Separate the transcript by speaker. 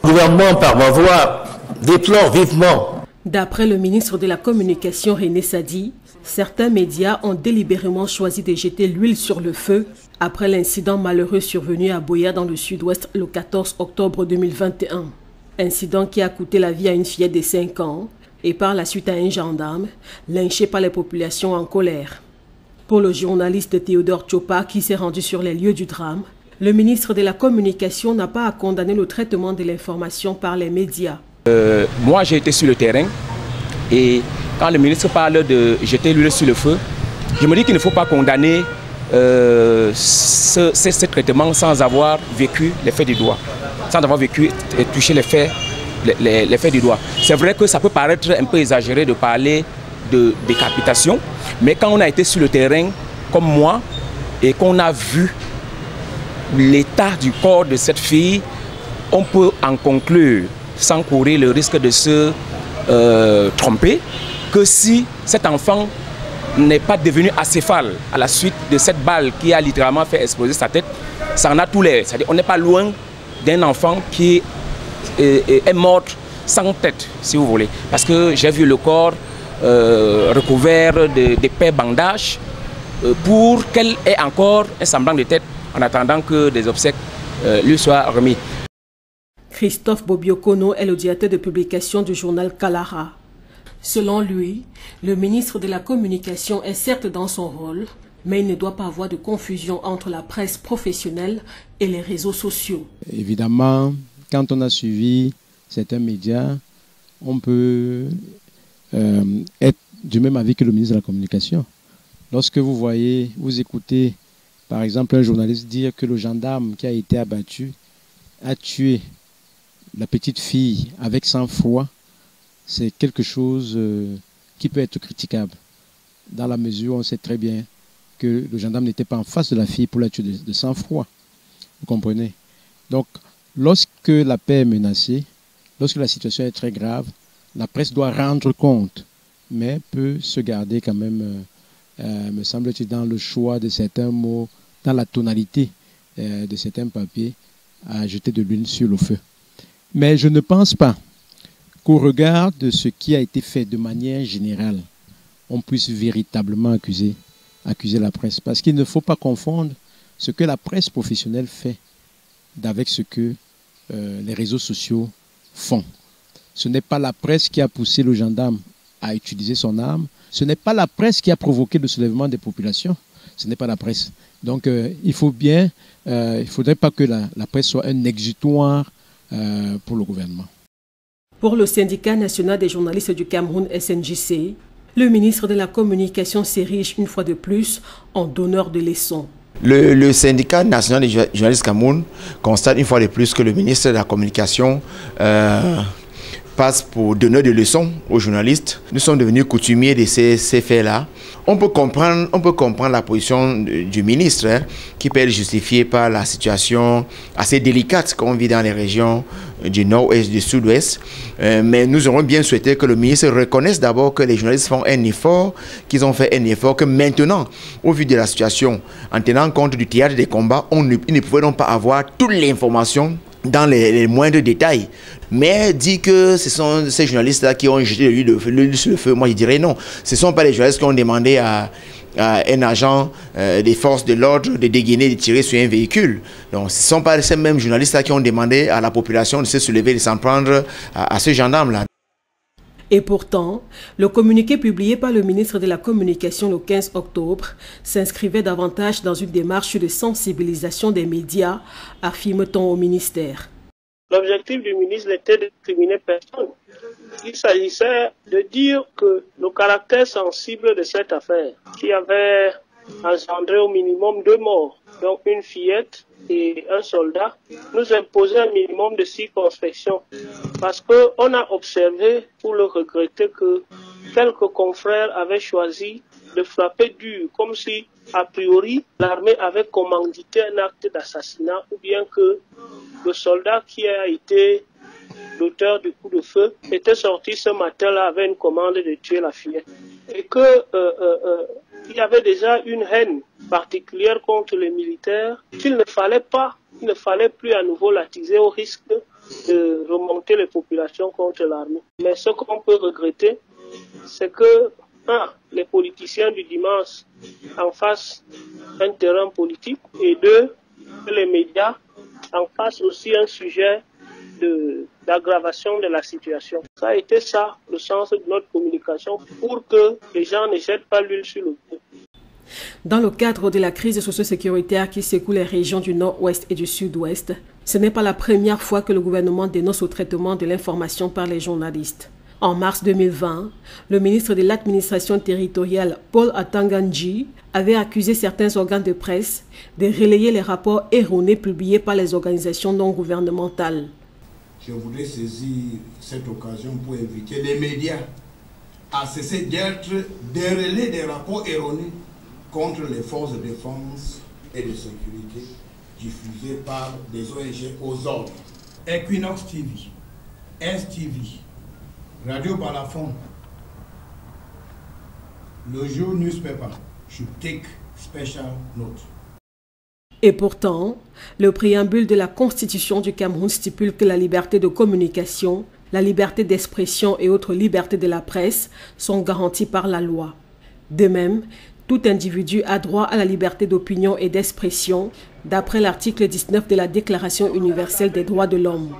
Speaker 1: Le gouvernement, par ma voix, déplore vivement.
Speaker 2: D'après le ministre de la Communication René Sadi, certains médias ont délibérément choisi de jeter l'huile sur le feu après l'incident malheureux survenu à Boya dans le sud-ouest le 14 octobre 2021. Incident qui a coûté la vie à une fillette de 5 ans et par la suite à un gendarme, lynché par les populations en colère. Pour le journaliste Théodore Tchopa qui s'est rendu sur les lieux du drame, le ministre de la Communication n'a pas à condamner le traitement de l'information par les médias.
Speaker 3: Moi, j'ai été sur le terrain et quand le ministre parle de jeter l'huile sur le feu, je me dis qu'il ne faut pas condamner ce traitement sans avoir vécu les faits du doigt, sans avoir vécu et touché les faits du doigt. C'est vrai que ça peut paraître un peu exagéré de parler de décapitation, mais quand on a été sur le terrain, comme moi, et qu'on a vu l'état du corps de cette fille, on peut en conclure, sans courir le risque de se tromper, que si cet enfant n'est pas devenu acéphale à la suite de cette balle qui a littéralement fait exploser sa tête, ça en a tout l'air. C'est-à-dire qu'on n'est pas loin d'un enfant qui est mort sans tête, si vous voulez. Parce que j'ai vu le corps recouvert d'épais bandages pour qu'elle ait encore un semblant de tête en attendant que des obsèques lui soient remis.
Speaker 2: Christophe Bobiokono est le directeur de publication du journal Kalara. Selon lui, le ministre de la Communication est certes dans son rôle, mais il ne doit pas avoir de confusion entre la presse professionnelle et les réseaux sociaux.
Speaker 4: Évidemment, quand on a suivi certains médias, on peut être du même avis que le ministre de la Communication. Lorsque vous écoutez par exemple un journaliste dire que le gendarme qui a été abattu a tué la petite fille avec sang-froid, c'est quelque chose qui peut être critiquable, dans la mesure où on sait très bien que le gendarme n'était pas en face de la fille pour la tuer de sang-froid. Vous comprenez? Donc, lorsque la paix est menacée, lorsque la situation est très grave, la presse doit rendre compte, mais peut se garder quand même, me semble-t-il, dans le choix de certains mots, dans la tonalité de certains papiers, à jeter de l'huile sur le feu. Mais je ne pense pas qu'au regard de ce qui a été fait de manière générale, on puisse véritablement accuser la presse. Parce qu'il ne faut pas confondre ce que la presse professionnelle fait avec ce que les réseaux sociaux font. Ce n'est pas la presse qui a poussé le gendarme à utiliser son arme. Ce n'est pas la presse qui a provoqué le soulèvement des populations. Ce n'est pas la presse. Donc il faudrait pas que la presse soit un exutoire pour le gouvernement.
Speaker 2: Pour le syndicat national des journalistes du Cameroun, SNJC, le ministre de la Communication s'érige une fois de plus en donneur de leçons.
Speaker 5: Le syndicat national des journalistes Cameroun constate une fois de plus que le ministre de la Communication passe pour donneur de leçons aux journalistes. Nous sommes devenus coutumiers de ces faits-là. On peut comprendre la position du ministre qui peut être justifiée par la situation assez délicate qu'on vit dans les régions du nord-ouest, du sud-ouest. Mais nous aurions bien souhaité que le ministre reconnaisse d'abord que les journalistes font un effort, qu'ils ont fait un effort, que maintenant, au vu de la situation, en tenant compte du théâtre des combats, ils ne pouvaient donc pas avoir toute l'information dans les moindres détails. Mais dit que ce sont ces journalistes-là qui ont jeté l'huile sur le feu, moi je dirais non. Ce ne sont pas les journalistes qui ont demandé à un agent des forces de l'ordre de dégainer, de tirer sur un véhicule. Donc ce ne sont pas ces mêmes journalistes-là qui ont demandé à la population de se soulever, de s'en prendre à ce gendarme-là.
Speaker 2: Et pourtant, le communiqué publié par le ministre de la Communication le 15 octobre s'inscrivait davantage dans une démarche de sensibilisation des médias, affirme-t-on au ministère.
Speaker 6: L'objectif du ministre n'était de discriminer personne. Il s'agissait de dire que le caractère sensible de cette affaire, qui avait engendré au minimum 2 morts, donc une fillette et un soldat, nous imposait un minimum de circonspection. Parce qu'on a observé, pour le regretter, que quelques confrères avaient choisi de frapper dur, comme si, a priori, l'armée avait commandité un acte d'assassinat, ou bien que le soldat qui a été l'auteur du coup de feu était sorti ce matin-là avec une commande de tuer la fillette. Et que il y avait déjà une haine particulière contre les militaires qu'il ne fallait plus à nouveau l'attiser au risque de remonter les populations contre l'armée. Mais ce qu'on peut regretter, c'est que les politiciens du dimanche en fassent un terrain politique et deux, que les médias en fassent aussi un sujet d'aggravation de la situation. Ça a été ça le sens de notre communication pour que les gens ne jettent pas l'huile sur le feu.
Speaker 2: Dans le cadre de la crise socio-sécuritaire qui secoue les régions du Nord-Ouest et du Sud-Ouest, ce n'est pas la première fois que le gouvernement dénonce au traitement de l'information par les journalistes. En mars 2020, le ministre de l'administration territoriale, Paul Atanganji, avait accusé certains organes de presse de relayer les rapports erronés publiés par les organisations non gouvernementales.
Speaker 7: Je voudrais saisir cette occasion pour inviter les médias à cesser d'être des relais des rapports erronés contre les forces de défense et de sécurité diffusés par des ONG aux ordres. Equinox TV, STV, Radio Balafon, le jour Newspaper should take special note.
Speaker 2: Et pourtant, le préambule de la Constitution du Cameroun stipule que la liberté de communication, la liberté d'expression et autres libertés de la presse sont garanties par la loi. De même, tout individu a droit à la liberté d'opinion et d'expression, d'après l'article 19 de la Déclaration universelle des droits de l'homme.